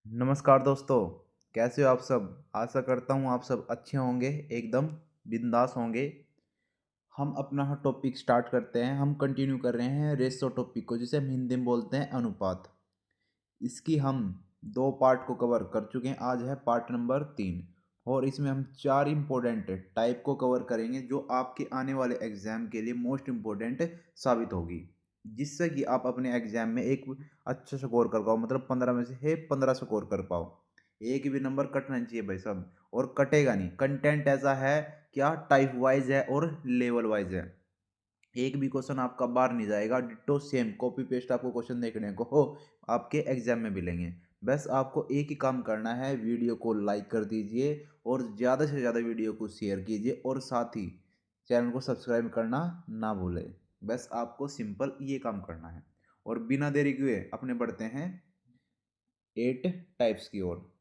नमस्कार दोस्तों, कैसे हो आप सब? आशा करता हूँ आप सब अच्छे होंगे, एकदम बिंदास होंगे। हम अपना टॉपिक स्टार्ट करते हैं। हम कंटिन्यू कर रहे हैं रेशो टॉपिक को, जिसे हम हिंदी में बोलते हैं अनुपात। इसकी हम 2 पार्ट को कवर कर चुके हैं। आज है पार्ट नंबर 3 और इसमें हम 4 इम्पोर्टेंट टाइप को कवर करेंगे, जो आपके आने वाले एग्ज़ाम के लिए मोस्ट इम्पोर्टेंट साबित होगी। जिससे कि आप अपने एग्ज़ाम में एक अच्छा स्कोर कर पाओ, मतलब 15 में से 15 स्कोर कर पाओ। एक भी नंबर कटना नहीं चाहिए भाई साहब, और कटेगा नहीं। कंटेंट ऐसा है, क्या टाइप वाइज़ है और लेवल वाइज़ है। एक भी क्वेश्चन आपका बाहर नहीं जाएगा। डिट्टो सेम कॉपी पेस्ट आपको क्वेश्चन देखने को हो आपके एग्जाम में मिलेंगे। बस आपको एक ही काम करना है, वीडियो को लाइक कर दीजिए और ज़्यादा से ज़्यादा वीडियो को शेयर कीजिए, और साथ ही चैनल को सब्सक्राइब करना ना भूलें। बस आपको सिंपल ये काम करना है। और बिना देरी किए अपने बढ़ते हैं 8 टाइप्स की ओर।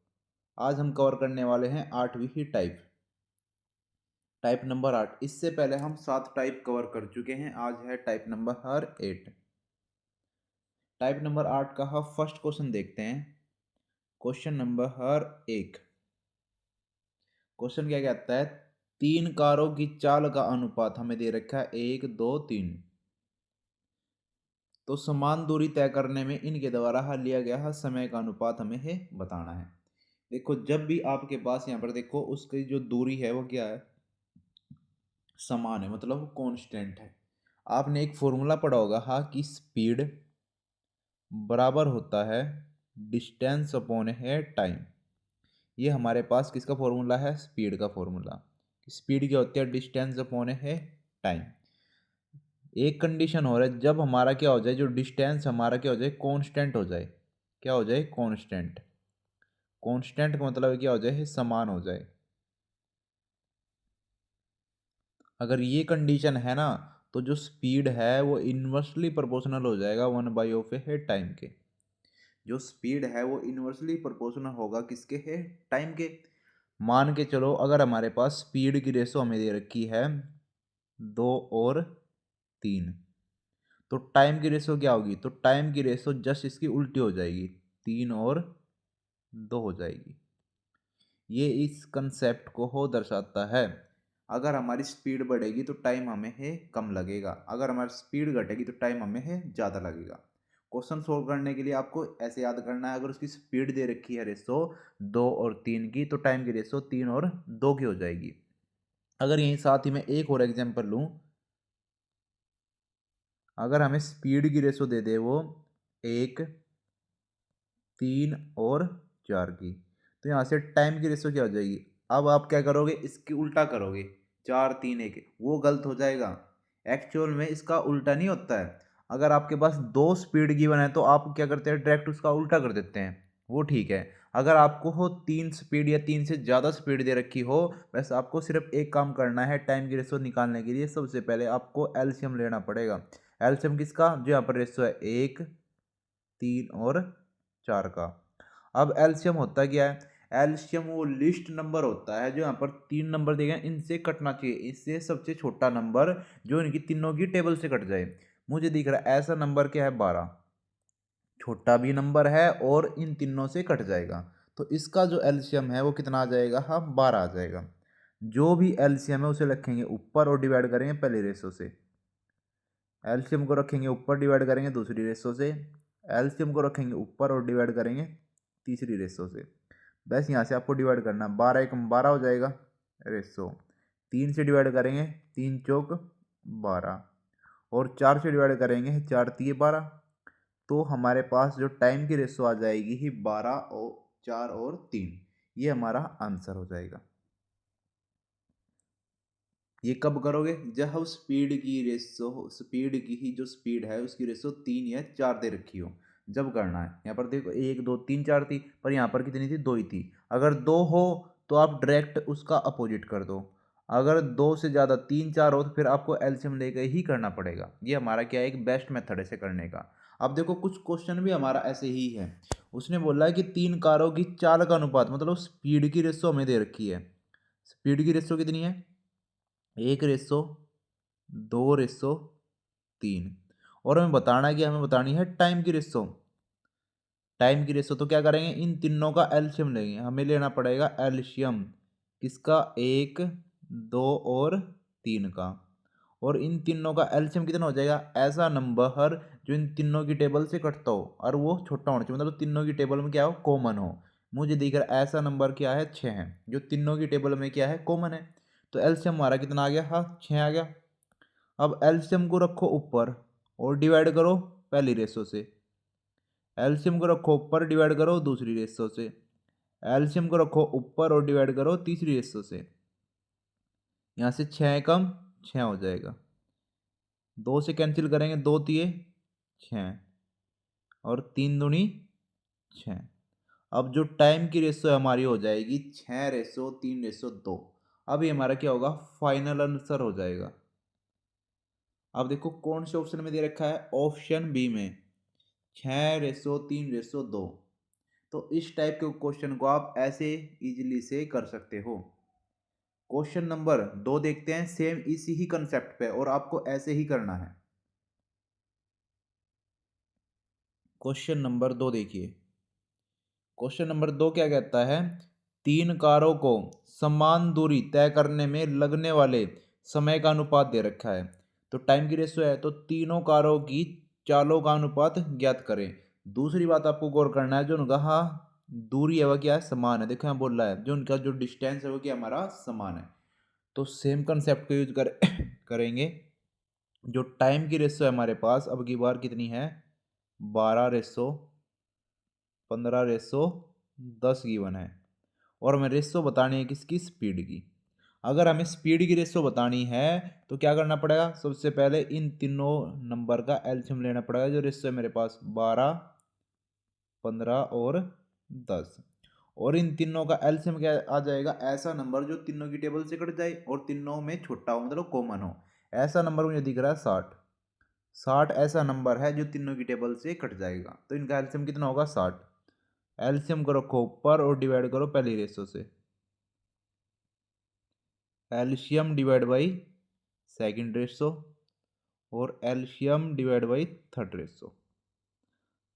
आज हम कवर करने वाले हैं 8वीं ही टाइप, टाइप नंबर 8। इससे पहले हम 7 टाइप कवर कर चुके हैं। आज है टाइप नंबर 8। टाइप नंबर 8 का हम फर्स्ट क्वेश्चन देखते हैं। Question number 1। क्वेश्चन क्या कहता है? 3 कारों की चाल का अनुपात हमें दे रखा है 1, 2, 3। तो समान दूरी तय करने में इनके द्वारा लिया गया समय का अनुपात हमें बताना है। देखो, जब भी आपके पास यहाँ पर देखो उसकी जो दूरी है वो क्या है, समान है, मतलब कांस्टेंट है। आपने एक फॉर्मूला पढ़ा होगा कि स्पीड बराबर होता है डिस्टेंस अपॉन है टाइम। ये हमारे पास किसका फॉर्मूला है? स्पीड का फॉर्मूला। स्पीड क्या होती है? डिस्टेंस अपॉन है टाइम। एक कंडीशन हो रहा है, जब हमारा क्या हो जाए, जो डिस्टेंस हमारा क्या हो जाए, कांस्टेंट हो जाए। क्या हो जाए? कांस्टेंट। कांस्टेंट का मतलब क्या हो जाए? समान हो जाए। अगर ये कंडीशन है ना, तो जो स्पीड है वो इन्वर्सली प्रोपोर्शनल हो जाएगा 1 ऑफ है टाइम के। जो स्पीड है वो इन्वर्सली प्रोपोर्शनल होगा किसके है? टाइम के। मान के चलो, अगर हमारे पास स्पीड की रेशो हमें दे रखी है 2 और 3, तो टाइम की रेशो क्या होगी? तो टाइम की रेशो जस्ट इसकी उल्टी हो जाएगी, 3 और 2 हो जाएगी। ये इस कंसेप्ट को दर्शाता है। अगर हमारी स्पीड बढ़ेगी तो टाइम हमें कम लगेगा, अगर हमारी स्पीड घटेगी तो टाइम हमें ज़्यादा लगेगा। क्वेश्चन सोल्व करने के लिए आपको ऐसे याद करना है, अगर उसकी स्पीड दे रखी है रेशो 2 और 3 की, तो टाइम की रेशो 3 और 2 की हो जाएगी। अगर यहीं साथ ही मैं एक और एग्जांपल लूँ, अगर हमें स्पीड की रेशो दे दे वो 1, 3 और 4 की, तो यहाँ से टाइम की रेशो क्या हो जाएगी? अब आप क्या करोगे? इसकी उल्टा करोगे, 4, 3, 1। वो गलत हो जाएगा। एक्चुअल में इसका उल्टा नहीं होता है। अगर आपके पास 2 स्पीड गिवन है तो आप क्या करते हैं? डायरेक्ट उसका उल्टा कर देते हैं, वो ठीक है। अगर आपको 3 स्पीड या 3 से ज़्यादा स्पीड दे रखी हो, बस आपको सिर्फ एक काम करना है। टाइम की रेशो निकालने के लिए सबसे पहले आपको एलसीएम लेना पड़ेगा। एलसीएम किसका? जो यहाँ पर रेशो है 1, 3 और 4 का। अब एलसीएम होता क्या है? एलसीएम वो लिस्ट नंबर होता है, जो यहाँ पर 3 नंबर दिए गए इनसे कटना चाहिए। इससे सबसे छोटा नंबर जो इनकी तीनों की टेबल से कट जाए। मुझे दिख रहा है ऐसा नंबर क्या है? 12। छोटा भी नंबर है और इन तीनों से कट जाएगा। तो इसका जो एलसीएम है वो कितना आ जाएगा? हाँ, 12 आ जाएगा। जो भी एलसीएम है उसे रखेंगे ऊपर और डिवाइड करेंगे पहले रेशो से। एलसीएम को रखेंगे ऊपर, डिवाइड करेंगे दूसरी रेशो से। एलसीएम को रखेंगे ऊपर और डिवाइड करेंगे तीसरी रेशो से। बस यहाँ से आपको डिवाइड करना, 12 1 12 हो जाएगा रेशो। 3 से डिवाइड करेंगे, 3 चौक 12, और 4 से डिवाइड करेंगे, 4 3 12। तो हमारे पास जो टाइम की रेशो आ जाएगी ही 12 और 4 और 3। ये हमारा आंसर हो जाएगा। ये कब करोगे? जब हम स्पीड की रेशो, स्पीड की ही जो स्पीड है उसकी रेशो 3 या 4 दे रखी हो, जब करना है। यहाँ पर देखो 1 2 3 4 थी, पर यहाँ पर कितनी थी? 2 ही थी। अगर 2 हो तो आप डायरेक्ट उसका अपोजिट कर दो। अगर 2 से ज़्यादा 3 4 हो तो फिर आपको एलसीएम लेकर ही करना पड़ेगा। ये हमारा क्या है? एक बेस्ट मेथड है इसे करने का। अब देखो, कुछ क्वेश्चन भी हमारा ऐसे ही है। उसने बोला है कि 3 कारों की चाल का अनुपात, मतलब स्पीड की रेशो हमें दे रखी है। स्पीड की रेशो कितनी है? 1:2:3। और हमें बताना है कि हमें बतानी है टाइम की रेशो। टाइम की रेशो, तो क्या करेंगे, इन तीनों का एलसीएम लेंगे। हमें लेना पड़ेगा एलसीएम किसका, 1, 2 और 3 का। और इन तीनों का एलसीएम कितना हो जाएगा, ऐसा नंबर जो इन तीनों की टेबल से कटता हो और वो छोटा होना चाहिए, मतलब तीनों की टेबल में क्या हो, कॉमन हो। मुझे दिख रहा है ऐसा नंबर क्या है, 6 है, जो तीनों की टेबल में क्या है, कॉमन है। तो एलसीएम हमारा कितना आ गया, हाँ 6 आ गया। अब एलसीएम को रखो ऊपर और डिवाइड करो पहली रेशो से। एलसीएम को रखो ऊपर, डिवाइड करो दूसरी रेशो से। एलसीएम को रखो ऊपर और डिवाइड करो तीसरी रेशो से। यहाँ से 6 कम 6 हो जाएगा, 2 से कैंसिल करेंगे, 2 तिये 6 और 3 दूनी 6। अब जो टाइम की रेशो हमारी हो जाएगी 6:3:2। अब ये हमारा क्या होगा, फाइनल आंसर हो जाएगा। अब देखो कौन से ऑप्शन में दे रखा है, ऑप्शन बी में 6:3:2। तो इस टाइप के क्वेश्चन को आप ऐसे इजीली से कर सकते हो। क्वेश्चन नंबर 2 देखते हैं, सेम इसी ही कंसेप्ट पे, और आपको ऐसे ही करना है। क्वेश्चन नंबर 2 देखिए। क्वेश्चन नंबर 2 क्या कहता है, 3 कारों को समान दूरी तय करने में लगने वाले समय का अनुपात दे रखा है। तो टाइम की रेशो है, तो तीनों कारों की चालों का अनुपात ज्ञात करें। दूसरी बात आपको गौर करना है, जो उनका हाँ दूरी है वह क्या है, समान है। देखो यहाँ बोल रहा है जो उनका जो डिस्टेंस है वो क्या हमारा समान है। तो सेम कंसेप्ट को यूज करेंगे। जो टाइम की रेशो है हमारे पास अब की बार कितनी है, 12:15:10 गिवन है। और हमें रेशो बतानी है किसकी, स्पीड की। अगर हमें स्पीड की रेशो बतानी है तो क्या करना पड़ेगा, सबसे पहले इन तीनों नंबर का एलसीएम लेना पड़ेगा। जो रेशो है मेरे पास 12, 15 और 10। और इन तीनों का एलसीएम क्या आ जाएगा, ऐसा नंबर जो तीनों की टेबल से कट जाए और तीनों में छोटा हो, मतलब कॉमन हो। ऐसा नंबर मुझे दिख रहा है 60। 60 ऐसा नंबर है जो तीनों की टेबल से कट जाएगा। तो इनका एलसीएम कितना होगा, 60। एलसीएम को रखो ऊपर और डिवाइड करो पहली रेशो से। LCM divide by second ratio और LCM divide by third ratio.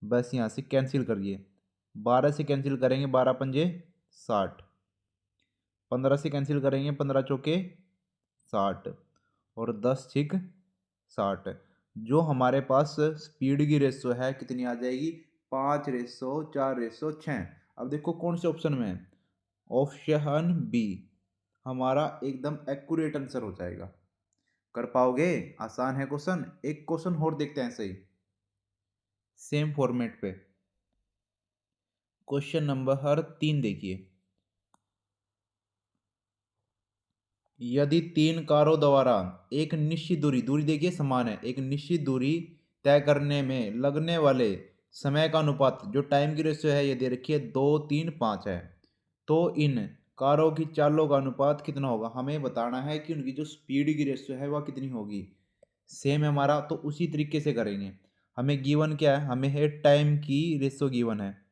बस यहाँ से कैंसिल करिए, 12 से कैंसिल करेंगे, 12 पंजे 60। 15 से कैंसिल करेंगे, 15 चौके 60 और 10 छिक 60। जो हमारे पास स्पीड की रेशो है कितनी आ जाएगी, 5:4:6। अब देखो कौन से ऑप्शन में है, ऑप्शन बी हमारा एकदम एक्यूरेट आंसर हो जाएगा। कर पाओगे, आसान है क्वेश्चन। एक क्वेश्चन और देखते हैं सही, सेम फॉर्मेट पे। क्वेश्चन नंबर 3 देखिए। यदि 3 कारों द्वारा एक निश्चित दूरी, दूरी देखिए समान है, एक निश्चित दूरी तय करने में लगने वाले समय का अनुपात, जो टाइम की रेशियो है ये दे रखी है 2:3:5 है, तो इन कारों की चालों का अनुपात कितना होगा। हमें बताना है कि उनकी जो स्पीड की रेशियो है वह कितनी होगी। सेम है हमारा, तो उसी तरीके से करेंगे। हमें गिवन क्या है, हमें है टाइम की रेशियो गिवन है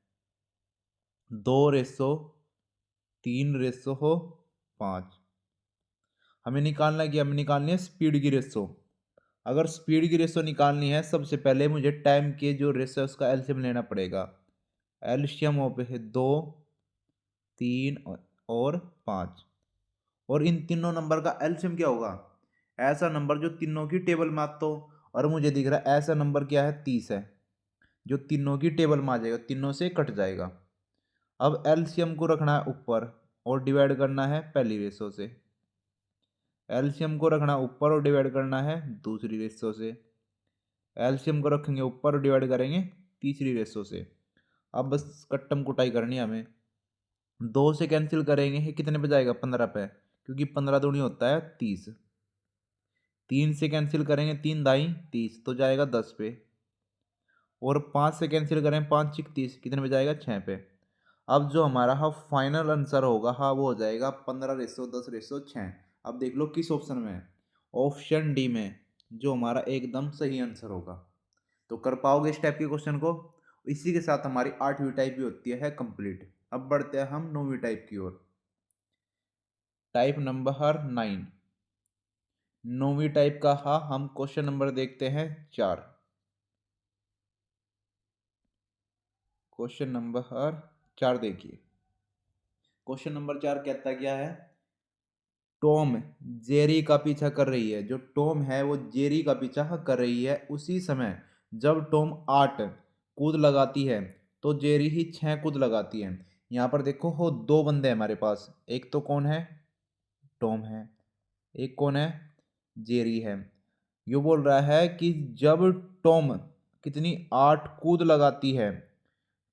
2:3:5। हमें निकालना है कि हमें निकालनी है स्पीड की रेशो। अगर स्पीड की रेशो निकालनी है, सबसे पहले मुझे टाइम के जो रेशो है उसका एलसीएम लेना पड़ेगा। एलसीएम है 2, 3 और 5। और इन तीनों नंबर का एलसीएम क्या होगा, ऐसा नंबर जो तीनों की टेबल में आता हो। और मुझे दिख रहा है ऐसा नंबर क्या है, 30 है, जो तीनों की टेबल में आ जाएगा, तीनों से कट जाएगा। अब एलसीएम को रखना है ऊपर और डिवाइड करना है पहली रेशो से। एलसीएम को रखना ऊपर और डिवाइड करना है दूसरी रेशो से। एलसीएम को रखेंगे ऊपर और डिवाइड करेंगे तीसरी रेशो से। अब बस कट्टम कुटाई करनी है हमें। 2 से कैंसिल करेंगे, ये कितने पे जाएगा, 15 पे, क्योंकि 15 दूनी होता है 30। 3 से कैंसिल करेंगे, 3 दाई 30, तो जाएगा 10 पे। और 5 से कैंसिल करें, 5 छिक 30, कितने पे जाएगा, 6 पे। अब जो हमारा हाँ फाइनल आंसर होगा, हाँ वो हो जाएगा 15:10:6। अब देख लो किस ऑप्शन में है, ऑप्शन डी में, जो हमारा एकदम सही आंसर होगा। तो कर पाओगे इस टाइप के क्वेश्चन को। इसी के साथ हमारी 8वीं टाइप भी होती है कंप्लीट। अब बढ़ते हैं हम 9वीं टाइप की ओर। Type number 9। 9वीं टाइप का हाँ हम क्वेश्चन नंबर देखते हैं 4। क्वेश्चन नंबर 4 देखिए। क्वेश्चन नंबर 4 कहता क्या है, टॉम जेरी का पीछा कर रही है। जो टॉम है वो जेरी का पीछा कर रही है। उसी समय जब टॉम 8 कूद लगाती है तो जेरी ही 6 कूद लगाती है। यहाँ पर देखो हो दो बंदे हैं हमारे पास, एक तो कौन है, टॉम है, एक कौन है, जेरी है। ये बोल रहा है कि जब टॉम कितनी 8 कूद लगाती है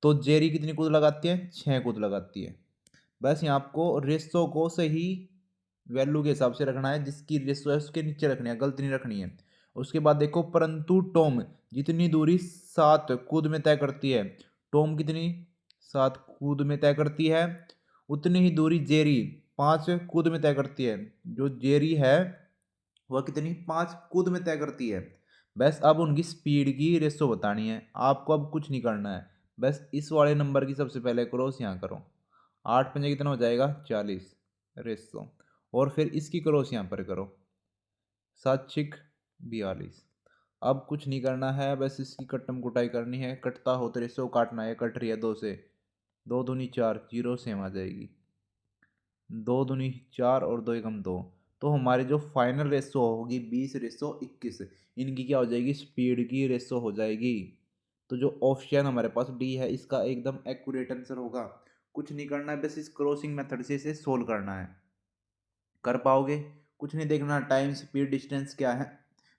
तो जेरी कितनी कूद लगाती है, 6 कूद लगाती है। बस यहाँ आपको रेशो को सही वैल्यू के हिसाब से रखना है, जिसकी रेशो है उसके नीचे रखनी है, गलत नहीं रखनी है। उसके बाद देखो, परंतु टॉम जितनी दूरी 7 कूद में तय करती है, टॉम कितनी 7 कूद में तय करती है, उतनी ही दूरी जेरी 5 कूद में तय करती है। जो जेरी है वह कितनी 5 कूद में तय करती है। बस अब उनकी स्पीड की रेशो बतानी है। आपको अब कुछ नहीं करना है, बस इस वाले नंबर की सबसे पहले क्रॉस यहाँ करो। 8 पंजे कितना हो जाएगा, 40 रेशो, और फिर इसकी क्रॉस यहाँ पर करो, 7 छिक 42। अब कुछ नहीं करना है, बस इसकी कट्टम कुटाई करनी है। कटता हो तो रेशो काटना है, कट रही है 2 से, 2 दूनी 4, जीरो सेम आ जाएगी, 2 दूनी 4 और 2 एकम 2। तो हमारी जो फाइनल रेशो होगी 20:21, इनकी क्या हो जाएगी, स्पीड की रेशो हो जाएगी। तो जो ऑप्शन हमारे पास डी है इसका एकदम एक्यूरेट आंसर होगा। कुछ नहीं करना है, बस इस क्रॉसिंग मेथड से इसे सोल्व करना है। कर पाओगे, कुछ नहीं देखना, टाइम स्पीड डिस्टेंस क्या है,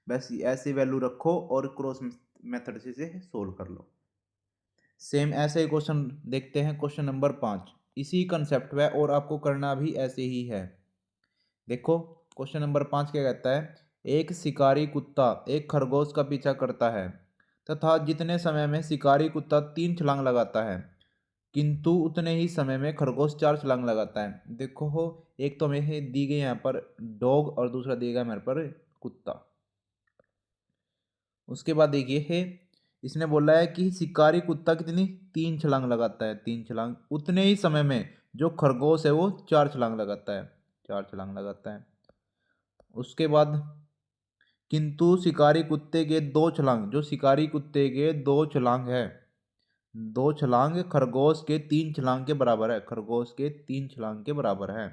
बस ऐसे वैल्यू रखो और क्रॉस मेथड से इसे सोल्व कर लो। सेम ऐसे ही क्वेश्चन देखते हैं, क्वेश्चन नंबर 5 इसी कंसेप्ट में, और आपको करना भी ऐसे ही है। देखो क्वेश्चन नंबर 5 क्या कहता है, एक शिकारी कुत्ता एक खरगोश का पीछा करता है तथा जितने समय में शिकारी कुत्ता 3 छलांग लगाता है, किंतु उतने ही समय में खरगोश 4 छलांग लगाता है। देखो हो, एक तो हमें दी गई यहाँ पर डॉग और दूसरा दिया गया हमारे पर कुत्ता। उसके बाद देखिए है, इसने बोला है कि शिकारी कुत्ता कितनी 3 छलांग लगाता है, 3 छलांग, उतने ही समय में जो खरगोश है वो 4 छलांग लगाता है, 4 छलांग लगाता है। उसके बाद किंतु शिकारी कुत्ते के 2 छलांग, जो शिकारी कुत्ते के 2 छलांग है, 2 छलांग खरगोश के 3 छलांग के बराबर है, खरगोश के 3 छलांग के बराबर है।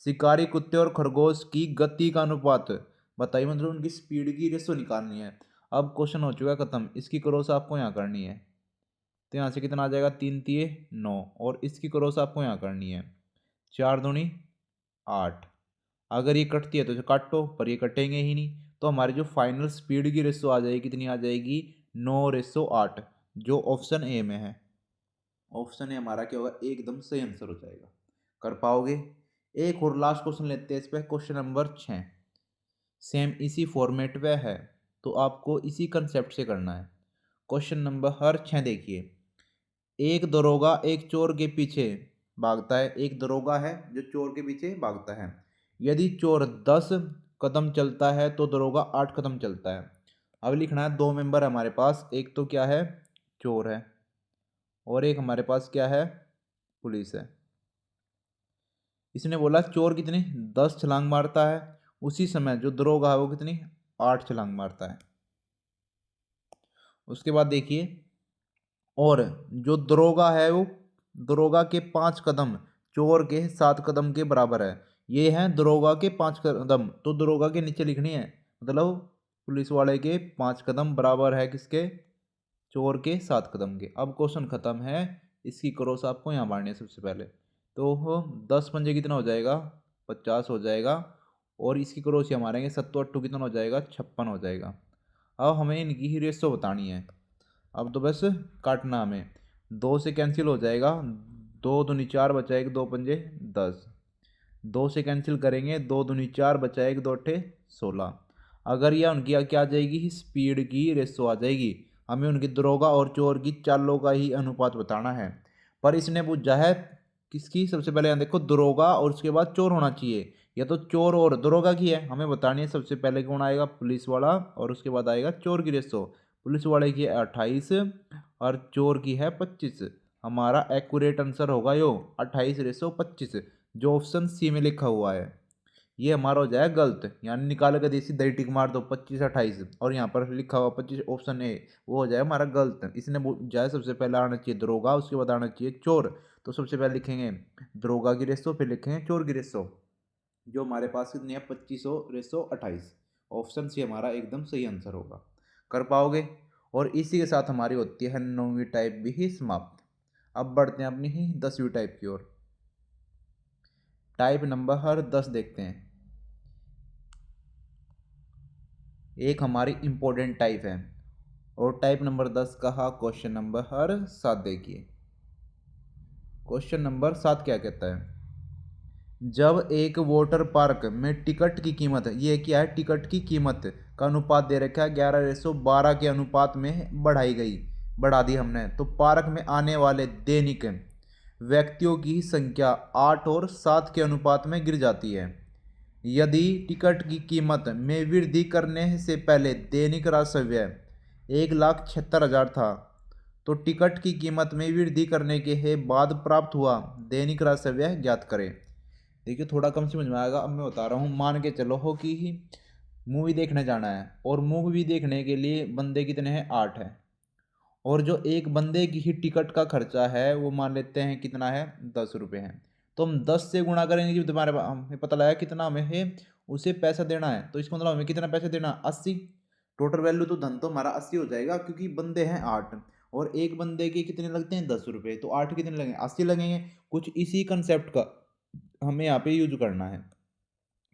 शिकारी कुत्ते और खरगोश की गति का अनुपात बताइए, मतलब उनकी स्पीड की रेशो निकालनी है। अब क्वेश्चन हो चुका है खत्म, इसकी क्रॉस आपको यहाँ करनी है। तो यहाँ से कितना आ जाएगा, 3 तिये 9, और इसकी क्रॉस आपको यहाँ करनी है, 4 दूनी 8। अगर ये कटती है तो इसे काटो, पर ये कटेंगे ही नहीं। तो हमारी जो फाइनल स्पीड की रेशो आ जाएगी, कितनी आ जाएगी, 9:8, जो ऑप्शन ए में है। ऑप्शन ए हमारा क्या होगा, एकदम सही आंसर हो जाएगा। कर पाओगे। एक और लास्ट क्वेश्चन लेते हैं इस पे, क्वेश्चन नंबर 6 सेम इसी फॉर्मेट में है, तो आपको इसी कंसेप्ट से करना है। क्वेश्चन नंबर 6 देखिए, एक दरोगा एक चोर के पीछे भागता है, एक दरोगा है जो चोर के पीछे भागता है। यदि चोर 10 कदम चलता है तो दरोगा 8 कदम चलता है। अब लिखना है, 2 मेंबर हमारे पास, एक तो क्या है, चोर है, और एक हमारे पास क्या है, पुलिस है। इसने बोला चोर कितनी 10 छलांग मारता है, उसी समय जो दरोगा है वो कितनी 8 छलांग मारता है। उसके बाद देखिए, और जो दरोगा है वो, दरोगा के 5 कदम चोर के 7 कदम के बराबर है। ये है दरोगा के 5 कदम, तो दरोगा के नीचे लिखनी है, मतलब पुलिस वाले के 5 कदम बराबर है किसके, चोर के 7 कदम के। अब क्वेश्चन खत्म है, इसकी क्रॉस आपको यहाँ मारनी है सबसे पहले। तो 10 पंजे कितना हो जाएगा, 50 हो जाएगा, और इसकी क्रॉस यहाँ मारेंगे, 7 कितना हो जाएगा, 56 हो जाएगा। अब हमें इनकी ही रेशो बतानी है। अब तो बस काटना हमें, 2 से कैंसिल हो जाएगा, 2 दूनी 4 बचाएगा, 2 पंजे 10, 2 से कैंसिल करेंगे, 2 दूनी 4 बचाएगा, 2 अट्ठे 16। अगर यह उनकी क्या आ जाएगी, स्पीड की रेशो आ जाएगी। हमें उनकी दरोगा और चोर की चालों का ही अनुपात बताना है। पर इसने पूछा है किसकी, सबसे पहले यहाँ देखो दरोगा और उसके बाद चोर होना चाहिए, या तो चोर और दरोगा की है, हमें बतानी है सबसे पहले कौन आएगा, पुलिस वाला, और उसके बाद आएगा चोर की रेशो। पुलिस वाले की है 28 और चोर की है 25। हमारा एक्यूरेट आंसर होगा यो 28:25, जो ऑप्शन सी में लिखा हुआ है। ये हमारा हो जाएगा गलत, यानी निकाल कर देसी दही टिक मार दो 25 28 और यहाँ पर लिखा हुआ 25 ऑप्शन ए, वो हो जाएगा हमारा गलत। इसने जाए सबसे पहले आना चाहिए दरोगा, उसके बाद आना चाहिए चोर। तो सबसे पहले लिखेंगे दरोगा की रेसो, फिर लिखेंगे चोर की रेसो। जो हमारे पास कितनी है 2500 रेसो 28। ऑप्शन सी हमारा एकदम सही आंसर होगा। कर पाओगे। और इसी के साथ हमारी होती है 9वीं टाइप भी ही समाप्त। अब बढ़ते हैं अपनी ही 10वीं टाइप की ओर। टाइप नंबर 10 देखते हैं। एक हमारी इंपॉर्टेंट टाइप है। और टाइप नंबर 10 का क्वेश्चन नंबर 7 देखिए। क्वेश्चन नंबर 7 क्या कहता है? जब एक वाटर पार्क में टिकट की कीमत, ये क्या है, टिकट की कीमत का अनुपात दे रखा है 11:12 के अनुपात में बढ़ा दी हमने, तो पार्क में आने वाले दैनिक व्यक्तियों की संख्या 8 और 7 के अनुपात में गिर जाती है। यदि टिकट की कीमत में वृद्धि करने से पहले दैनिक राजस्व व्यय 1,76,000 था, तो टिकट की कीमत में वृद्धि करने के बाद प्राप्त हुआ दैनिक राजस्व व्यय ज्ञात करें। देखिए थोड़ा कम समझ में आएगा। अब मैं बता रहा हूँ, मान के चलो हो कि ही मूवी देखने जाना है, और मूवी देखने के लिए बंदे कितने हैं, 8 है। और जो एक बंदे की ही टिकट का खर्चा है वो मान लेते हैं कितना है, 10 रुपये है। तो हम 10 से गुणा करेंगे कि तुम्हारे हमें पता लगा कितना हमें है उसे पैसा देना है, तो इसका मतलब हमें कितना पैसा देना, 80। टोटल वैल्यू तो धन तो हमारा 80 हो जाएगा, क्योंकि बंदे हैं 8 और एक बंदे के कितने लगते हैं, 10 रुपये, तो 8 कितने लगेंगे, 80 लगेंगे। कुछ इसी कंसेप्ट का हमें यहाँ पे यूज करना है।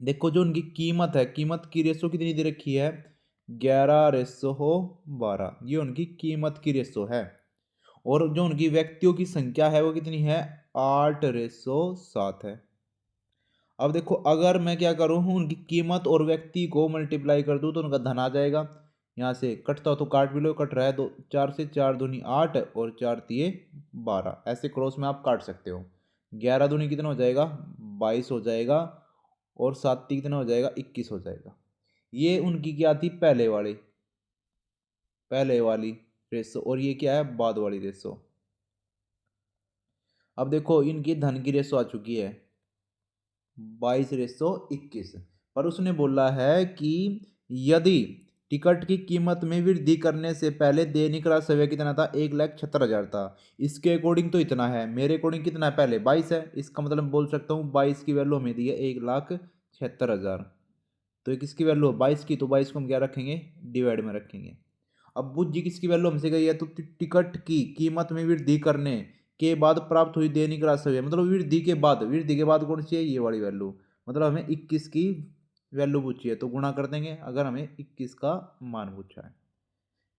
देखो जो उनकी कीमत है, कीमत की रेशो कितनी दे रखी है, 11:12, ये उनकी कीमत की रेशो है। और जो उनकी व्यक्तियों की संख्या है वो कितनी है, 8:7 है। अब देखो अगर मैं क्या करूँ, उनकी कीमत और व्यक्ति को मल्टीप्लाई कर दूँ तो उनका धन आ जाएगा। यहाँ से कटता हो तो काट भी लो, कट रहा है तो 4 से 4 दूनी 8 और 4 तिये 12, ऐसे क्रॉस में आप काट सकते हो। 11 दूनी कितना हो जाएगा, 22 हो जाएगा, और 7 ती कितना हो जाएगा, 21 हो जाएगा। ये उनकी क्या थी, पहले वाली रेशो, और ये क्या है, बाद वाली रेशो। अब देखो इनकी धन की रेशो आ चुकी है 22:21, पर उसने बोला है कि यदि टिकट की कीमत में वृद्धि करने से पहले दैनिक राजस्व व्यय कितना था, 1,76,000 था। इसके अकॉर्डिंग तो इतना है, मेरे अकॉर्डिंग कितना है, पहले 22 है, इसका मतलब मैं बोल सकता हूँ 22 की वैल्यू हमें दी है 1,76,000। तो किसकी वैल्यू है, 22 की, तो 22 को हम क्या रखेंगे, डिवाइड में रखेंगे। अब बुज्जी किसकी वैल्यू हमसे गई है, तो टिकट की कीमत में वृद्धि करने के बाद प्राप्त हुई दैनिक राजस्व व्यय, मतलब वृद्धि के बाद कौन सी है, ये वाली वैल्यू, मतलब हमें 21 की वैल्यू पूछी है, तो गुणा कर देंगे अगर हमें 21 का मान पूछा है।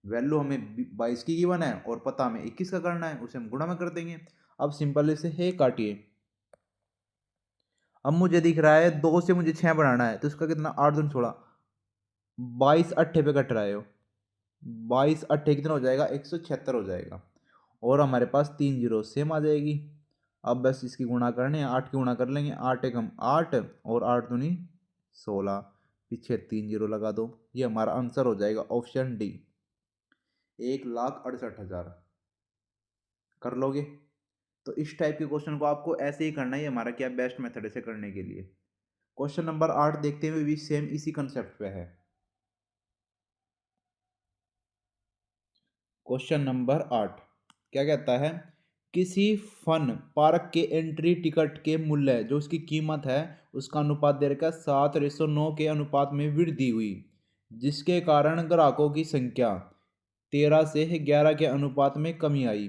वैल्यू हमें 22 की गिवन है और पता हमें 21 का करना है, उसे हम गुणा में कर देंगे। अब सिंपल से है काटिए। अब मुझे दिख रहा है 2 से मुझे 6 बढ़ाना है, तो इसका कितना, 8 दूनी 16, 22 अट्ठे पे कट रहा है, 22 अट्ठे कितना हो जाएगा, 176 हो जाएगा। और हमारे पास 3 जीरो सेम आ जाएगी। अब बस इसकी गुणा करने, 8 की गुणा कर लेंगे, 8 एकम 8 और 8 दूनी 16, पीछे 3 जीरो लगा दो। ये हमारा आंसर हो जाएगा ऑप्शन डी, 1,68,000। कर लोगे? तो इस टाइप के क्वेश्चन को आपको ऐसे ही करना ही हमारा क्या बेस्ट मेथड है इसे करने के लिए। क्वेश्चन नंबर 8 देखते हुए भी सेम इसी कंसेप्ट पे है। क्वेश्चन नंबर 8 क्या कहता है, किसी फन पार्क के एंट्री टिकट के मूल्य जो उसकी कीमत है उसका अनुपात दे रखा है 7:9 के अनुपात में वृद्धि हुई, जिसके कारण ग्राहकों की संख्या 13 से 11 के अनुपात में कमी आई।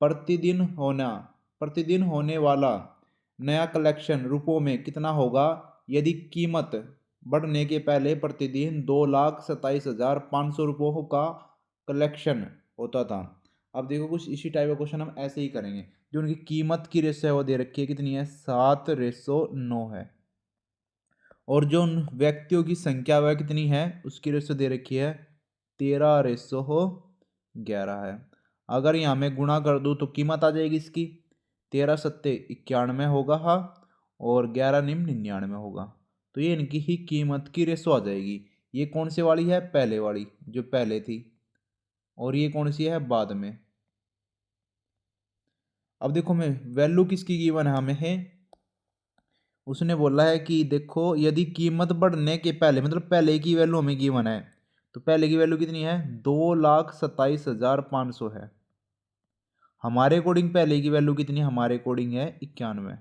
प्रतिदिन होना प्रतिदिन होने वाला नया कलेक्शन रुपयों में कितना होगा यदि कीमत बढ़ने के पहले प्रतिदिन 2,27,500 रुपयों का कलेक्शन होता था। अब देखो कुछ इसी टाइप का क्वेश्चन हम ऐसे ही करेंगे। जो उनकी कीमत की रेशो है वो दे रखी है कितनी है, 7:9 है। और जो उन व्यक्तियों की संख्या वह कितनी है उसकी रेशो दे रखी है 13:11 है। अगर यहाँ में गुणा कर दूँ तो कीमत आ जाएगी इसकी 13 सत्ते 91 होगा, हाँ, और 11 निम 99 होगा। तो ये इनकी ही कीमत की रेशो आ जाएगी। ये कौन से वाली है, पहले वाली जो पहले थी, और ये कौन सी है, बाद में। अब देखो मैं वैल्यू किसकी गिवन है, हमें है उसने बोला है कि देखो यदि कीमत बढ़ने के पहले मतलब पहले की वैल्यू हमें गिवन है, तो पहले की वैल्यू कितनी है 2,27,500 है। हमारे अकॉर्डिंग पहले की वैल्यू कितनी है, हमारे अकॉर्डिंग है 91।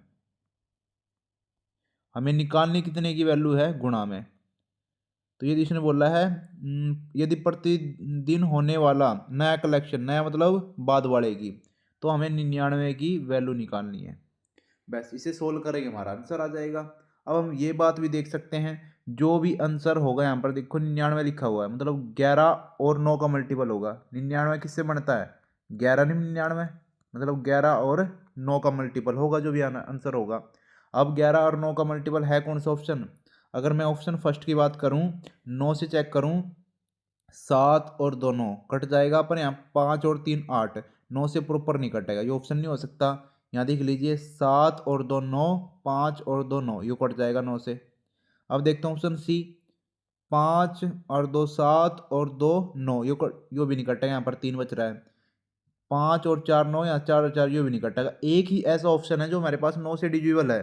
हमें निकालनी कितने की वैल्यू है गुणा में। तो यदि इसने बोला है यदि प्रतिदिन होने वाला नया कलेक्शन, नया मतलब बाद वाले की, तो हमें 99 की वैल्यू निकालनी है। बस इसे सोल्व करेंगे हमारा आंसर आ जाएगा। अब हम ये बात भी देख सकते हैं, जो भी आंसर होगा यहाँ पर देखो 99 लिखा हुआ है, मतलब 11 और 9 का मल्टीपल होगा। 99 किससे बनता है 11 99, मतलब 11 और 9 का मल्टीपल होगा जो भी आंसर होगा। अब 11 और 9 का मल्टीपल है कौन सा ऑप्शन। अगर मैं ऑप्शन फर्स्ट की बात करूँ, 9 से चेक करूँ, 7 और 2 9 कट जाएगा, पर यहाँ 5 और 3 8, 9 से प्रॉपर नहीं कटेगा, ये ऑप्शन नहीं हो सकता। यहाँ देख लीजिए 7 और 2 9, 5 और 2 9, ये कट जाएगा 9 से। अब देखते हैं ऑप्शन सी, 5 और 2 7 और 2 9, यो भी नहीं कटेगा, यहाँ पर 3 बच रहा है। 5 और 4 9, या 4 और 4 यो भी नहीं कटेगा। एक ही ऐसा ऑप्शन है जो हमारे पास 9 से डिविजिबल है,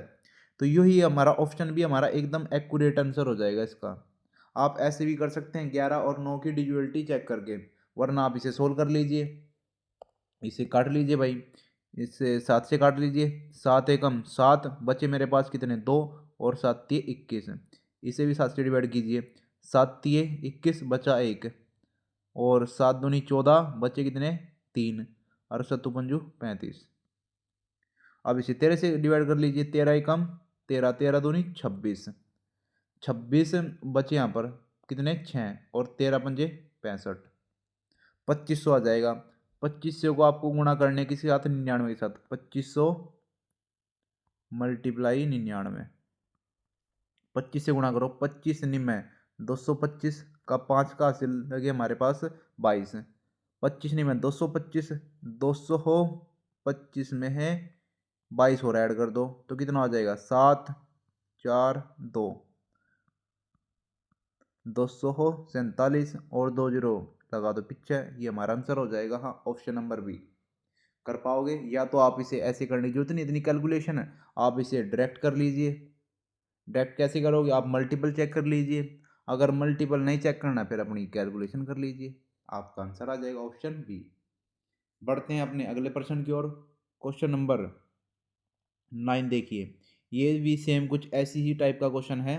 तो यो ही हमारा ऑप्शन भी हमारा एकदम एक्यूरेट आंसर हो जाएगा इसका। आप ऐसे भी कर सकते हैं 11 और 9 की डिविजिबिलिटी चेक करके, वरना आप इसे सोल्व कर लीजिए। इसे काट लीजिए भाई, इसे 7 से काट लीजिए, 7 एकम 7, बचे मेरे पास कितने 2, और 7 तिये 21। इसे भी 7 से डिवाइड कीजिए, 7 तिये 21 बचा 1, और 7 दूनी 14, बचे कितने 3, और 7 पंजू 35। अब इसे 13 से डिवाइड कर लीजिए, 13 एकम 13, 13 दूनी 26, 26 बचे यहाँ पर कितने 6, और 13 पंजे 65, 2500 आ जाएगा। 2500 को आपको गुणा करने के साथ 99 के साथ, 2500 मल्टीप्लाई 99, 25 से गुणा करो, 25 निम्न 225 का 5 का हासिल लगे हमारे पास 22, 25 निम्न 225, 200 हो 25 में है 22 और ऐड कर दो तो कितना हो जाएगा 7 4 2, 200 हो 47, और 2 जीरो लगा दो पीछे, ये हमारा आंसर हो जाएगा। हाँ, ऑप्शन नंबर बी। कर पाओगे, या तो आप इसे ऐसे करने की जरूरत नहीं, इतनी कैलकुलेशन है, आप इसे डायरेक्ट कर लीजिए। डायरेक्ट कैसे करोगे, आप मल्टीपल चेक कर लीजिए, अगर मल्टीपल नहीं चेक करना फिर अपनी कैलकुलेशन कर लीजिए, आपका आंसर आ जाएगा ऑप्शन बी। बढ़ते हैं अपने अगले प्रश्न की ओर। क्वेश्चन नंबर 9 देखिए, ये भी सेम कुछ ऐसी ही टाइप का क्वेश्चन है।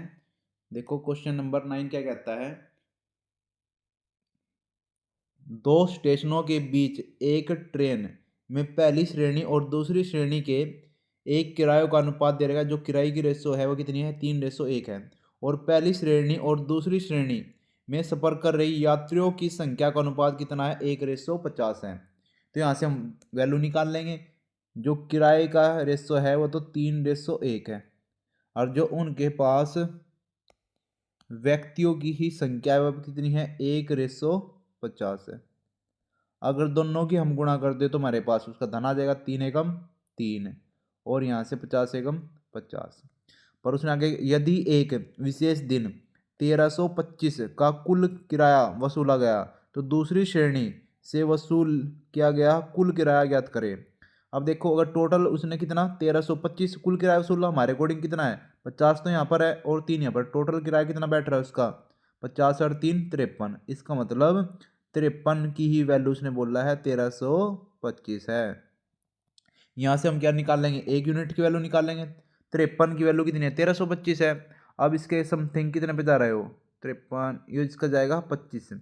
देखो क्वेश्चन नंबर 9 क्या कहता है, दो स्टेशनों के बीच एक ट्रेन में पहली श्रेणी और दूसरी श्रेणी के एक किरायों का अनुपात दे रहेगा, जो किराए की रेशो है वो कितनी है 3:1 है, और पहली श्रेणी और दूसरी श्रेणी में सफर कर रही यात्रियों की संख्या का अनुपात कितना है 1:50 है। तो यहाँ से हम वैल्यू निकाल लेंगे, जो किराए का रेशो है वो तो 3:1 है, और जो उनके पास व्यक्तियों की ही संख्या है वो कितनी है 1:50 है। अगर दोनों की हम गुणा कर दे तो हमारे पास उसका धन आ जाएगा, 3 एकम 3, और यहाँ से 50 एकम 50। पर उसने आगे, यदि एक विशेष दिन 1325 का कुल किराया वसूला गया तो दूसरी श्रेणी से वसूल किया गया कुल किराया ज्ञात करें। अब देखो, अगर टोटल उसने कितना 1325 कुल किराया वसूला, हमारे अकॉर्डिंग कितना है 50 तो यहाँ पर है और 3 यहाँ पर, टोटल किराया कितना बैठ रहा है उसका 50 और 3 53। इसका मतलब 53 की ही वैल्यू उसने बोला है 1325 है। यहाँ से हम क्या निकाल लेंगे, एक यूनिट की वैल्यू निकाल लेंगे। 53 की वैल्यू कितनी है 1325 है। अब इसके समथिंग कितने पे जा रहे हो 53, ये इसका जाएगा 25,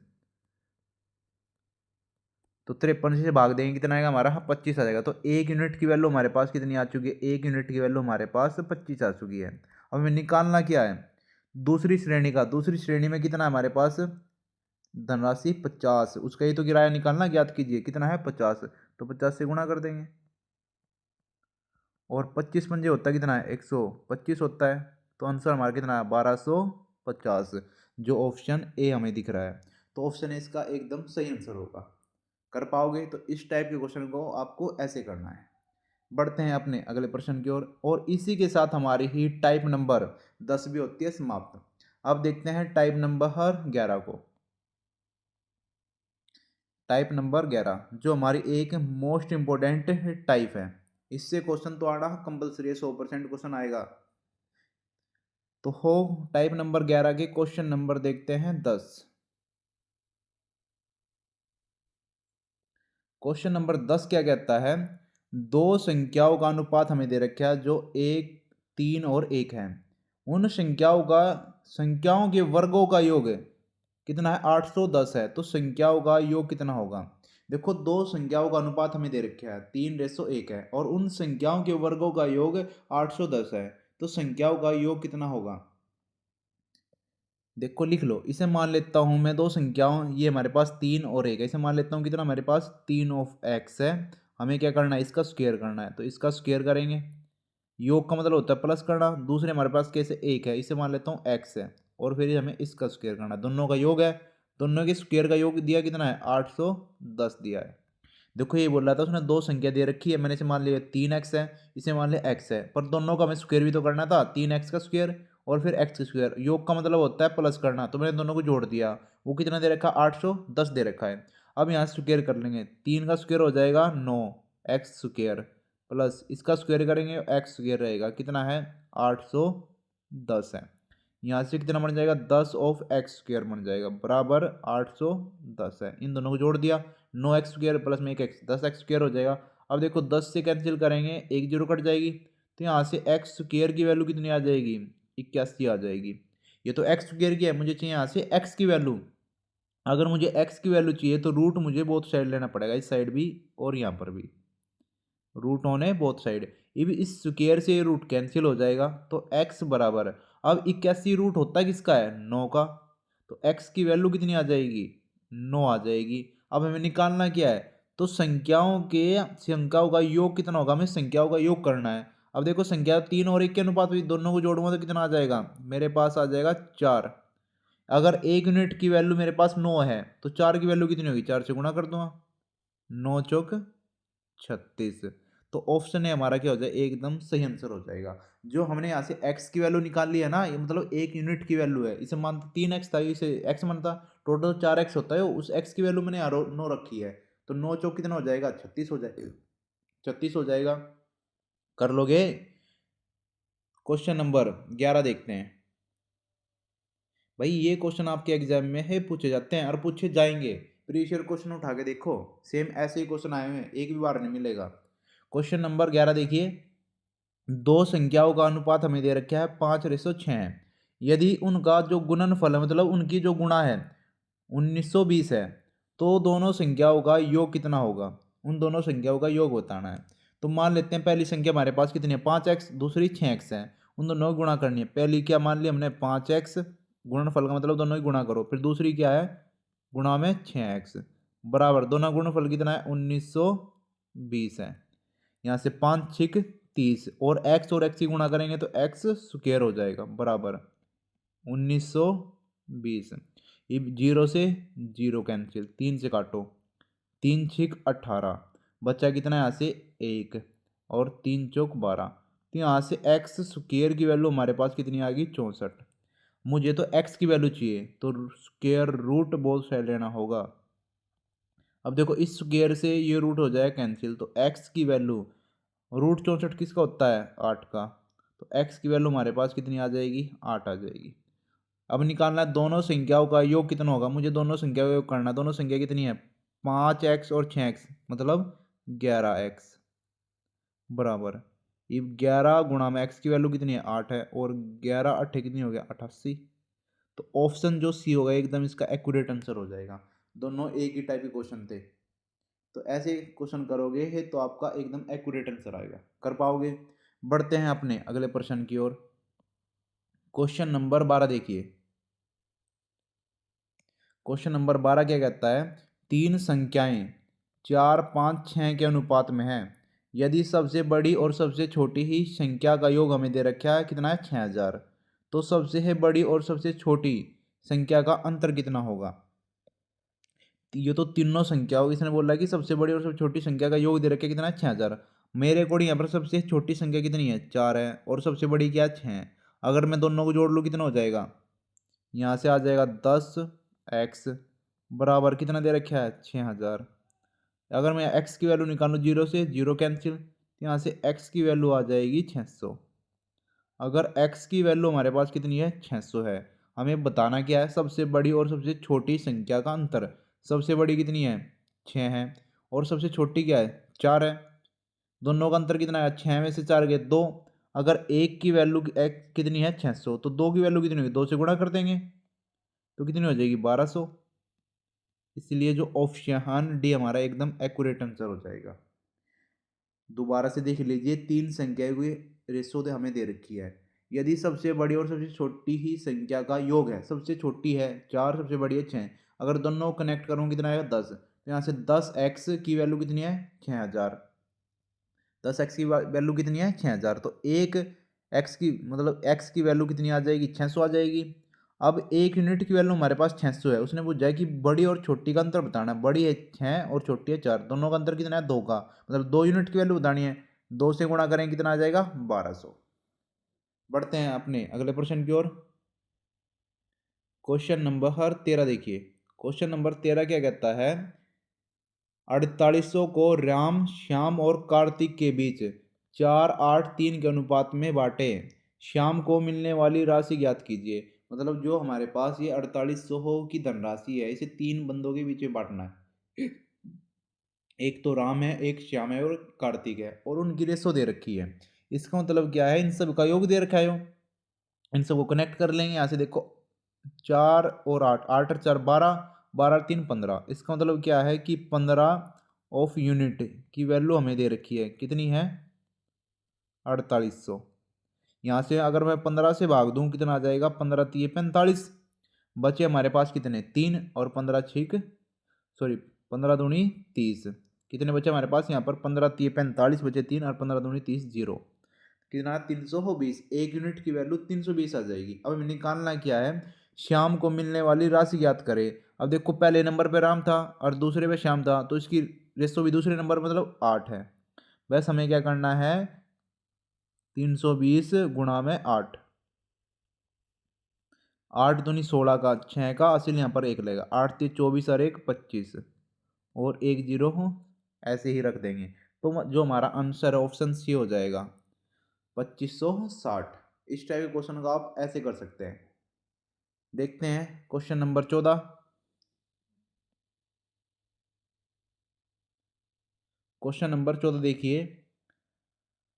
तो 53 से भाग देंगे कितना आएगा हमारा 25 आ जाएगा। तो एक यूनिट की वैल्यू हमारे पास कितनी आ चुकी है, एक यूनिट की वैल्यू हमारे पास 25 आ चुकी है। अब हमें निकालना क्या है दूसरी श्रेणी का, दूसरी श्रेणी में कितना है हमारे पास धनराशि 50, उसका ही तो किराया निकालना, ज्ञात कीजिए कितना है 50, तो 50 से गुणा कर देंगे, और 25 पंजे होता है कितना है 125 होता है, तो आंसर हमारा कितना है 1250, जो ऑप्शन ए हमें दिख रहा है। तो ऑप्शन ए इसका एकदम सही आंसर होगा। कर पाओगे, तो इस टाइप के क्वेश्चन को आपको ऐसे करना है। बढ़ते हैं अपने अगले प्रश्न की ओर, और इसी के साथ हमारी ही टाइप नंबर 10 भी होती है समाप्त। अब देखते हैं टाइप नंबर 11 को। टाइप नंबर 11 जो हमारी एक मोस्ट इंपॉर्टेंट टाइप है, इससे क्वेश्चन तो आना कंपलसरी है, 100% क्वेश्चन आएगा। तो हो टाइप नंबर 11 के क्वेश्चन नंबर देखते हैं 10। क्वेश्चन नंबर 10 क्या कहता है, दो संख्याओं का अनुपात हमें दे रखा है जो 1, 3 और 1 है। उन संख्याओं के वर्गों का योग कितना है, 810 है। तो संख्याओं का योग कितना होगा। देखो दो संख्याओं का अनुपात हमें दे रखा है 3:1 है और उन संख्याओं के वर्गों का योग 810 है। तो संख्याओं का योग कितना होगा। देखो लिख लो, इसे मान लेता हूं मैं दो संख्याओं, ये हमारे पास 3 और 1 है। इसे मान लेता हूं कितना, हमारे पास 3 है। हमें क्या करना है, इसका स्क्वायर करना है। तो इसका स्क्वायर करेंगे, योग का मतलब होता है प्लस करना। दूसरे हमारे पास कैसे 1 है, इसे मान लेता हूँ x है और फिर हमें इसका स्क्वायर करना है। दोनों का योग है, दोनों के स्क्वायर का योग दिया कितना है, 810 दिया है। देखो ये बोल रहा था उसने दो संख्या दे रखी है, मैंने इसे मान लिया 3x है, इसे मान लिया x है, पर दोनों का हमें स्क्वायर भी तो करना था। 3x का स्क्वायर और फिर x का स्क्वायर, योग का मतलब होता है प्लस करना। तो मैंने दोनों को जोड़ दिया, वो कितना दे रखा है, 810 दे रखा है। अब यहाँ से स्क्वायर कर लेंगे, 3 का स्क्वायर हो जाएगा 9, एक्स स्क्वायर प्लस इसका स्क्वायर करेंगे, एक्स स्क्वायर रहेगा कितना है, 810 है। यहाँ से कितना बन जाएगा, 10 ऑफ एक्स स्क्वायर बन जाएगा बराबर 810 है। इन दोनों को जोड़ दिया, 9x² प्लस में 1x, 10x² हो जाएगा। अब देखो 10 से कैंसिल करेंगे, एक जीरो कट जाएगी, तो यहाँ से x² की वैल्यू कितनी आ जाएगी, 81 आ जाएगी। ये तो x² की है, मुझे चाहिए यहाँ से x की वैल्यू। अगर मुझे x की वैल्यू चाहिए तो रूट मुझे बोथ साइड लेना पड़ेगा, इस साइड भी और यहाँ पर भी रूट होने बोथ साइड। ये भी इस स्क्वायर से ये रूट कैंसिल हो जाएगा, तो x बराबर, अब 81 रूट होता है किसका है, 9 का। तो x की वैल्यू कितनी आ जाएगी, 9 आ जाएगी। अब हमें निकालना क्या है, तो संख्याओं का योग कितना होगा, हमें संख्याओं का योग करना है। अब देखो संख्या 3 और 1 के अनुपात भी, दोनों को जोड़ूंगा तो कितना आ जाएगा, मेरे पास आ जाएगा 4। अगर 1 यूनिट की वैल्यू मेरे पास 9 है तो 4 की वैल्यू कितनी होगी, 4 से गुणा कर दूंगा, 9 चौक 36। तो ऑप्शन है हमारा क्या हो जाए, एकदम सही आंसर हो जाएगा। जो हमने यहाँ से x की वैल्यू निकाल ली है ना, ये मतलब 1 यूनिट की वैल्यू है। इसे मानता 3x था, इसे x मानता, टोटल 4x होता है, उस x की वैल्यू मैंने यहाँ 9 रखी है। तो 9 चौक कितना हो जाएगा, 36 हो जाएगा, 36 हो जाएगा। कर लोगे। क्वेश्चन नंबर 11 देखते हैं। भाई ये क्वेश्चन आपके एग्जाम में है, पूछे जाते हैं और पूछे जाएंगे। प्रीवियस ईयर क्वेश्चन उठा के देखो, सेम ऐसे ही क्वेश्चन आए हुए हैं, एक भी बार नहीं मिलेगा। क्वेश्चन नंबर 11 देखिए, दो संख्याओं का अनुपात हमें दे रखा है 5:6 है। यदि उनका जो गुणनफल है, मतलब उनकी जो गुणा है 1920 है, तो दोनों संख्याओं का योग कितना होगा, उन दोनों संख्याओं का योग बताना है। तो मान लेते हैं पहली संख्या हमारे पास कितनी है, 5x, दूसरी 6x है। उन दोनों को गुणा करनी है। पहली क्या मान लिया हमने, 5x, गुणनफल का मतलब दोनों ही गुणा करो। फिर दूसरी क्या है, गुणा में 6x बराबर, दोनों गुणनफल कितना है, 1920 है। यहाँ से 5 छिक 30 और x की गुणा करेंगे तो x स्क्वायर हो जाएगा बराबर 1920। ये जीरो से जीरो कैंसिल, 3 से काटो, 3 छिक 18, बच्चा कितना है यहाँ से 1 और 3 चौक 12। तो यहाँ से x स्क्वायर की वैल्यू हमारे पास कितनी आ गई, 64। मुझे तो x की वैल्यू चाहिए, तो स्क्वायर रूट बोथ साइड लेना होगा। अब देखो इस स्क्वायर से ये रूट हो जाए कैंसिल, तो x की वैल्यू, रूट 64 किसका होता है, 8 का। तो x की वैल्यू हमारे पास कितनी आ जाएगी, 8 आ जाएगी। अब निकालना है दोनों संख्याओं का योग कितना होगा, मुझे दोनों संख्या का योग करना है। दोनों संख्या कितनी है, 5x और 6x, मतलब 11x बराबर, ये 11 गुणा में x की वैल्यू कितनी है, 8 है, और 11 8 कितनी हो गया, 88। तो ऑप्शन जो सी होगा एकदम इसका एक्यूरेट आंसर हो जाएगा। दोनों एक ही टाइप के क्वेश्चन थे, तो ऐसे क्वेश्चन करोगे है तो आपका एकदम एक्यूरेट आंसर आएगा, कर पाओगे। बढ़ते हैं अपने अगले प्रश्न की ओर। क्वेश्चन नंबर 12 देखिए। क्वेश्चन नंबर 12 क्या कहता है, तीन संख्याएं 4, 5, 6 के अनुपात में है। यदि सबसे बड़ी और सबसे छोटी ही संख्या का योग हमें दे रखा है कितना है, 6000, तो सबसे है बड़ी और सबसे छोटी संख्या का अंतर कितना होगा। ये तो तीनों संख्या होगी, इसने बोला कि सबसे बड़ी और सबसे छोटी संख्या का योग दे रखा है कितना है, 6000। मेरे अकॉर्डिंग यहाँ पर सबसे छोटी संख्या कितनी है, 4 है, और सबसे बड़ी क्या है, 6 है। अगर मैं दोनों को जोड़ लूँ कितना हो जाएगा, यहाँ से आ जाएगा 10x बराबर कितना दे रखा है, 6000। अगर मैं x की वैल्यू निकालूँ, जीरो से जीरो कैंसिल, तो यहाँ से x की वैल्यू आ जाएगी 600। अगर x की वैल्यू हमारे पास कितनी है 600 है, हमें बताना क्या है सबसे बड़ी और सबसे छोटी संख्या का अंतर। सबसे बड़ी कितनी है 6 है और सबसे छोटी क्या है 4 है। दोनों का अंतर कितना है 6 में से 4 गए 2। अगर एक की वैल्यू कितनी है 600 तो 2 की वैल्यू कितनी होगी 2 से गुणा कर देंगे तो कितनी हो जाएगी 1200। इसलिए जो ऑप्शन डी हमारा एकदम एक्यूरेट आंसर हो जाएगा। दोबारा से देख लीजिए, तीन संख्याएं हुई रेशो हमें दे रखी है। यदि सबसे बड़ी और सबसे छोटी ही संख्या का योग है, सबसे छोटी है 4, सबसे बड़ी है 6, अगर दोनों कनेक्ट करूँ कितना आएगा 10, तो यहाँ से 10x की वैल्यू कितनी है 6000। 10x की वैल्यू कितनी है 6000, तो एक x की मतलब x की वैल्यू कितनी आ जाएगी 600 आ जाएगी। अब एक यूनिट की वैल्यू हमारे पास 600 है, उसने पूछा है कि बड़ी और छोटी का अंतर बताना है। बड़ी है 6 और छोटी है 4, दोनों का अंतर कितना है 2 का, मतलब 2 यूनिट की वैल्यू बतानी है। 2 से गुणा करें कितना आ जाएगा 1200। बढ़ते हैं अपने अगले प्रश्न की ओर। क्वेश्चन नंबर 13 देखिए। क्वेश्चन नंबर 13 क्या कहता है, 4800 को राम, श्याम और कार्तिक के बीच 4, 8, 3 के अनुपात में बांटे। श्याम को मिलने वाली राशि ज्ञात कीजिए। मतलब जो हमारे पास ये 4800 की धनराशि है, इसे 3 बंदों के बीच में बांटना है। एक तो राम है, एक श्याम है और कार्तिक है, और उनकी रेशो दे रखी है। इसका मतलब क्या है, इन सब का योग दे रखा है। इन सबको कनेक्ट कर लेंगे। यहाँ से देखो 4 और 8, 8 और 4 12, 12 और 3 15। इसका मतलब क्या है कि 15 ऑफ यूनिट की वैल्यू हमें दे रखी है, कितनी है 4800। यहाँ से अगर मैं 15 से भाग दूं कितना आ जाएगा 15 3 45। बचे हमारे पास कितने 3 और 15 6 सॉरी 15 दूनी 30। कितने बचे हमारे पास यहाँ पर 15 3 45 बचे 3 और 15 दूनी 30 जीरो। कितना 320। एक यूनिट की वैल्यू 320 आ जाएगी। अब हमें निकालना क्या है, श्याम को मिलने वाली राशि ज्ञात करें। अब देखो पहले नंबर पे राम था और दूसरे पे श्याम था, तो इसकी रेशो भी दूसरे नंबर मतलब 8 है। बस हमें क्या करना है 320 गुणा में 8। 8 दूनी 16 का 6 का असिल यहाँ पर 1 लेगा। 8 3 24 और 1 25 और 1 जीरो हो, ऐसे ही रख देंगे। तो जो हमारा आंसर है ऑप्शन सी हो जाएगा 2560। इस टाइप के क्वेश्चन को आप ऐसे कर सकते हैं। देखते हैं क्वेश्चन नंबर 14। क्वेश्चन नंबर 14 देखिए,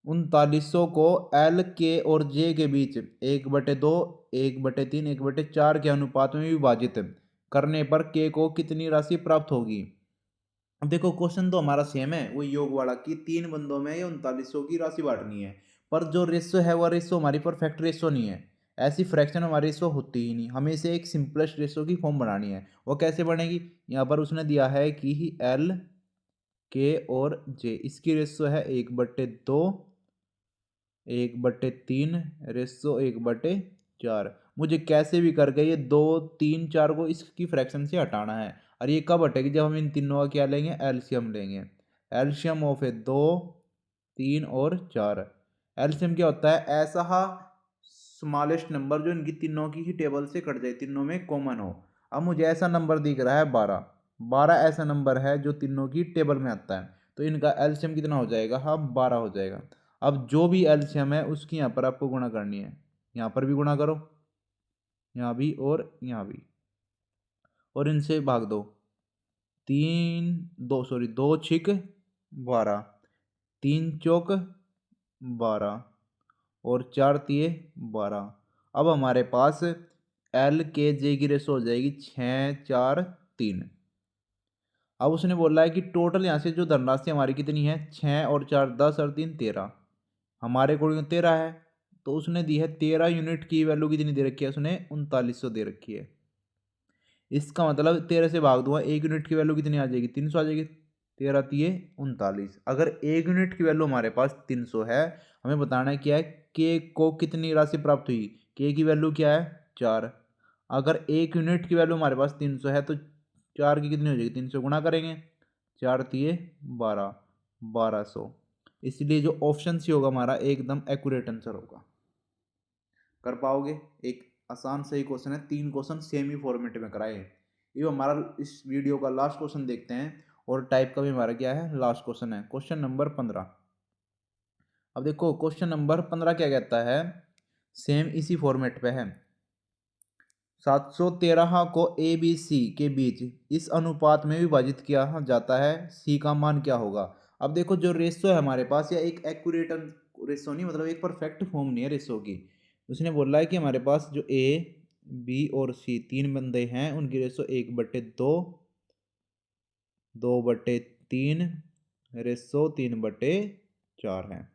3900 को एल के और जे के बीच 1/2, 1/3, 1/4 के अनुपात में विभाजित करने पर के को कितनी राशि प्राप्त होगी। अब देखो क्वेश्चन तो हमारा सेम है, वो योग वाला कि 3 बंदों में ये 3900 की राशि बांटनी है। पर जो रेशो है वह रेशो हमारी परफेक्ट रेशो नहीं है। ऐसी फ्रैक्शन हमारी रेशो होती ही नहीं। हमें इसे एक सिंपलेस्ट रेशो की फॉर्म बनानी है। वो कैसे बनेगी, यहाँ पर उसने दिया है कि एल के और जे, इसकी रेशो है 1/2, 1/3 रेशो 1/4। मुझे कैसे भी करके ये 2 3 4 को इसकी फ्रैक्शन से हटाना है। और ये कब हटेगी, जब हम इन तीनों का क्या लेंगे एलसीएम लेंगे। एलसीएम ऑफ 2 3 और 4। एलसीएम क्या होता है, ऐसा स्मॉलेस्ट नंबर जो इनकी तीनों की ही टेबल से कट जाए, तीनों में कॉमन हो। अब मुझे ऐसा नंबर दिख रहा है 12। 12 ऐसा नंबर है जो तीनों की टेबल में आता है, तो इनका एलसीएम कितना हो जाएगा, हाँ 12 हो जाएगा। अब जो भी एलसीएम है उसकी यहाँ पर आपको गुणा करनी है। यहाँ पर भी गुणा करो, यहाँ भी और यहाँ भी, और इनसे भाग दो। 2 छिक 12, 3 चौक 12 और 4 तिये 12। अब हमारे पास एल के जे की रेशो हो जाएगी 6 4 3। अब उसने बोला है कि टोटल यहाँ से जो धनराशि हमारी कितनी है 6 और 4 10 और 3 13। हमारे अकॉर्डिंग 13 है, तो उसने दी है 13 यूनिट की वैल्यू कितनी दे रखी है, उसने 3900 दे रखी है। इसका मतलब 13 से भाग दूंगा, एक यूनिट की वैल्यू कितनी आ जाएगी 300 आ जाएगी। 13 तिये 39। अगर एक यूनिट की वैल्यू हमारे पास 300 है, हमें बताना है क्या है के को कितनी राशि प्राप्त हुई। के की वैल्यू क्या है 4। अगर एक यूनिट की वैल्यू हमारे पास 300 है तो 4 की कितनी हो जाएगी 300 गुणा करेंगे। 4 तिये 12, 1200। इसलिए जो ऑप्शन सी होगा हमारा एकदम एक्यूरेट आंसर होगा। कर पाओगे, एक आसान सही क्वेश्चन है। 3 क्वेश्चन सेम ही फॉर्मेट में कराए। ये हमारा इस वीडियो का लास्ट क्वेश्चन देखते हैं, और टाइप का भी हमारा क्या है लास्ट क्वेश्चन है, क्वेश्चन नंबर 15। अब देखो क्वेश्चन नंबर 15 क्या कहता है, सेम इसी फॉर्मेट पे है। 713 को ए बी सी के बीच इस अनुपात में विभाजित किया जाता है, सी का मान क्या होगा। अब देखो जो रेशो है हमारे पास, या एक एक्यूरेट रेशो नहीं, मतलब एक परफेक्ट फॉर्म नहीं है रेशो की। उसने बोला है कि हमारे पास जो ए बी और सी तीन बंदे हैं, उनकी रेशो 1/2, 2/3, रेशो 3/4 है।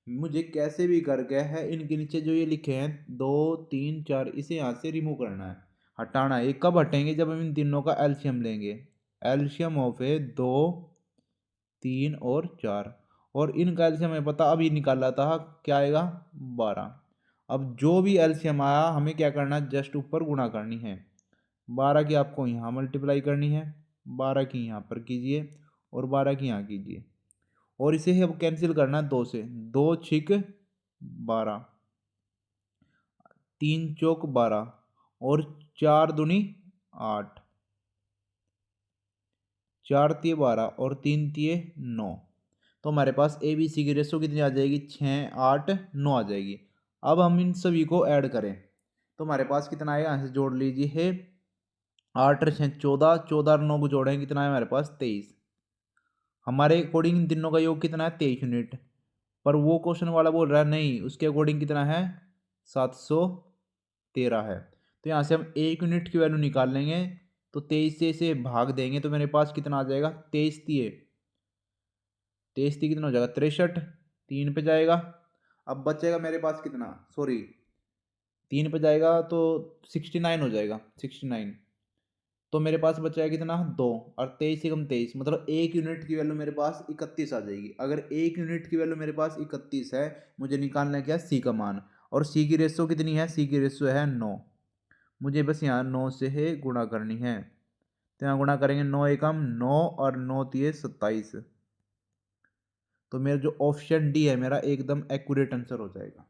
मुझे कैसे भी करके है इनके नीचे जो ये लिखे हैं 2 3 4, इसे यहाँ से रिमूव करना है, हटाना है। ये कब हटेंगे, जब हम इन तीनों का एलसीएम लेंगे। एलसीएम ऑफ है 2 3 और 4, और इनका एलसीएम हमें पता अभी निकाला था, क्या आएगा 12। अब जो भी एलसीएम आया हमें क्या करना है, जस्ट ऊपर गुणा करनी है। 12 की आपको यहाँ मल्टीप्लाई करनी है, 12 की यहाँ पर कीजिए और 12 की यहाँ कीजिए, और इसे अब कैंसिल करना है 2 से। 2 छिक 12, 3 चौक 12 और 4 दूनी 8, 4 तिये 12 और 3 तिये 9। तो हमारे पास ए बी सी की रेशो कितनी आ जाएगी, 6 8 9 आ जाएगी। अब हम इन सभी को ऐड करें तो हमारे पास कितना आएगा, यहाँ से जोड़ लीजिए है 8 6 14, 14 और 9 को जोड़ेंगे कितना है हमारे पास 23। हमारे अकॉर्डिंग इन तीनों का योग कितना है 23 यूनिट, पर वो क्वेश्चन वाला बोल रहा है नहीं, उसके अकॉर्डिंग कितना है 713 है। तो यहाँ से हम 1 यूनिट की वैल्यू निकाल लेंगे, तो 23 से इसे भाग देंगे तो मेरे पास कितना आ जाएगा, 23 तिये कितना हो जाएगा 63, 3 पे जाएगा। अब बचेगा मेरे पास कितना, सॉरी 3 पे जाएगा तो 69 हो जाएगा, 69। तो मेरे पास बचा है कितना 2, और 23 से कम 23, मतलब 1 यूनिट की वैल्यू मेरे पास 31 आ जाएगी। अगर 1 यूनिट की वैल्यू मेरे पास 31 है, मुझे निकालना है क्या, सी का मान। और सी की रेशो कितनी है, सी की रेशो है 9। मुझे बस यहाँ 9 से है गुणा करनी है, तो यहाँ गुणा करेंगे 9 एकम 9 और 9 तिये 27। तो मेरा जो ऑप्शन डी है मेरा एकदम एक्यूरेट आंसर हो जाएगा।